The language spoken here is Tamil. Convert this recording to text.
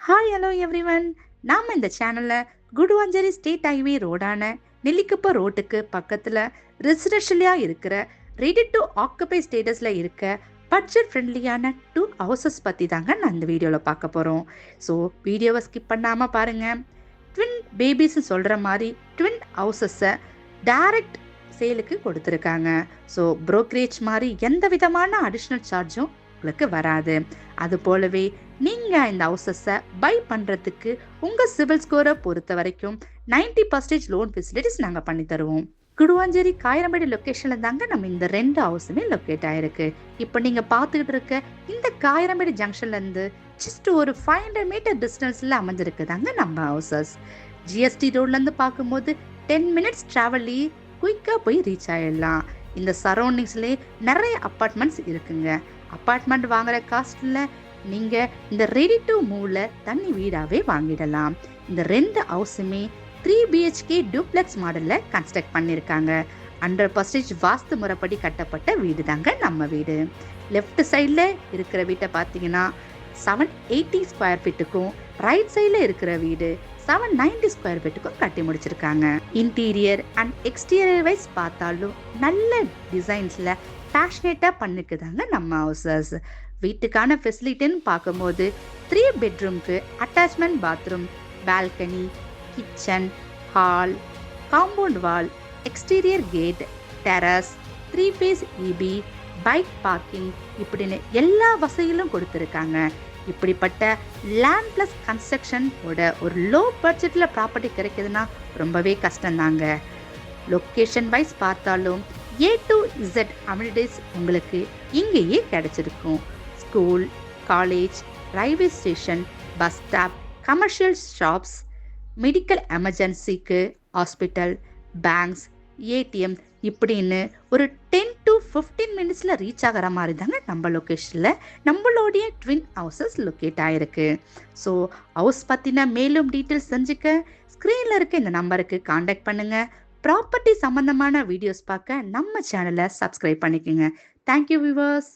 Hi hello everyone. நாம் இந்த சேனலில் குடுவாஞ்சேரி ஸ்டேட் ஹைவே ரோடான நெல்லிக்குப்பம் ரோட்டுக்கு பக்கத்தில் ரெசிடென்ஷியலாக இருக்கிற ரெடி டு ஆக்குபை ஸ்டேட்டஸில் இருக்க பட்ஜெட் ஃப்ரெண்ட்லியான 2 ஹவுசஸ் பற்றி தாங்க நான் இந்த வீடியோவில் பார்க்க போகிறோம். ஸோ வீடியோவை ஸ்கிப் பண்ணாமல் பாருங்கள். ட்வின் பேபிஸ்ன்னு சொல்கிற மாதிரி ட்வின் ஹவுசஸை டைரக்ட் சேலுக்கு கொடுத்துருக்காங்க. ஸோ ப்ரோக்கரேஜ் மாதிரி எந்த விதமான அடிஷ்னல் சார்ஜும் உங்களுக்கு வராது. அது போலவே நீங்கள் இந்த ஹவுசஸை பை பண்ணுறதுக்கு உங்கள் சிவில் ஸ்கோரை பொறுத்த வரைக்கும் 90% லோன் ஃபெசிலிட்டிஸ் நாங்கள் பண்ணி தருவோம். குடுவாஞ்சேரி காயிரம்பேடு லொக்கேஷனில் தாங்க நம்ம இந்த 2 ஹவுஸுமே லொக்கேட் ஆயிருக்கு. இப்போ நீங்கள் பார்த்துக்கிட்டு இருக்க இந்த காயிரம்பேடு ஜங்ஷன்லேருந்து ஜஸ்ட் ஒரு 500 மீட்டர் டிஸ்டன்ஸில் அமைஞ்சிருக்கு தாங்க நம்ம ஹவுசஸ். ஜிஎஸ்டி ரோட்லேருந்து பார்க்கும்போது 10 மினிட்ஸ் ட்ராவல்லையே குயிக்காக போய் ரீச் ஆகிடலாம். இந்த சரௌண்டிங்ஸ்லேயே நிறைய அப்பார்ட்மெண்ட்ஸ் இருக்குங்க. அப்பார்ட்மெண்ட் வாங்குற காஸ்ட்ல நீங்க இந்த ரெடி டு மூவ்ல தனி வீடாவே வாங்கிடலாம். இந்த 2 ஹவுஸுமே 3 BHK டூப்ளெக்ஸ் மாடல்ல கன்ஸ்ட்ரக்ட் பண்ணிருக்காங்க. 100% வாஸ்து முறைப்படி கட்டப்பட்ட வீடு தாங்க நம்ம வீடு. லெஃப்ட் சைட்ல இருக்கிற வீட்டை பார்த்தீங்கன்னா 780 ஸ்கொயர் ஃபீட்டுக்கும், ரைட் சைட்ல இருக்கிற வீடு 790 ஸ்கொயர் ஃபீட்டுக்கும் கட்டி முடிச்சிருக்காங்க. இன்டீரியர் அண்ட் எக்ஸ்டீரியர் வைஸ் பார்த்தாலும் நல்ல டிசைன்ஸ்ல பேஷனேட்டாக பண்ணிக்குதாங்க நம்ம ஹவுசஸ். வீட்டுக்கான ஃபெசிலிட்டின்னு பார்க்கும்போது 3 பெட்ரூம்க்கு attachment bathroom, balcony, kitchen, hall, compound wall, exterior gate, terrace, 3 phase EB, bike parking இப்படின்னு எல்லா வசதிகளும் கொடுத்துருக்காங்க. இப்படிப்பட்ட லேண்ட் பிளஸ் கன்ஸ்ட்ரக்ஷன் ஒரு லோ பட்ஜெட்டில் ப்ராப்பர்ட்டி கிடைக்குதுன்னா ரொம்பவே கஷ்டம்தாங்க. லொக்கேஷன் வைஸ் பார்த்தாலும் A to Z அமினிட்டிஸ் உங்களுக்கு இங்கேயே கிடைச்சிருக்கும். School, college, railway station, bus stop, commercial shops, medical எமர்ஜென்சிக்கு ஹாஸ்பிட்டல், பேங்க்ஸ், ATM இப்படின்னு ஒரு 10 to 15 மினிட்ஸில் ரீச் ஆகிற மாதிரி தாங்க நம்ம லொக்கேஷனில் நம்மளுடைய ட்வின் ஹவுசஸ் லொக்கேட் ஆகிருக்கு. ஸோ ஹவுஸ் பற்றின மேலும் டீட்டெயில்ஸ் தெரிஞ்சுக்க ஸ்க்ரீனில் இருக்க இந்த நம்பருக்கு காண்டாக்ட் பண்ணுங்கள். ப்ராப்பர்ட்டி சம்பந்தமான வீடியோஸ் பார்க்க நம்ம சேனலை சப்ஸ்கிரைப் பண்ணிக்கோங்க. Thank you viewers.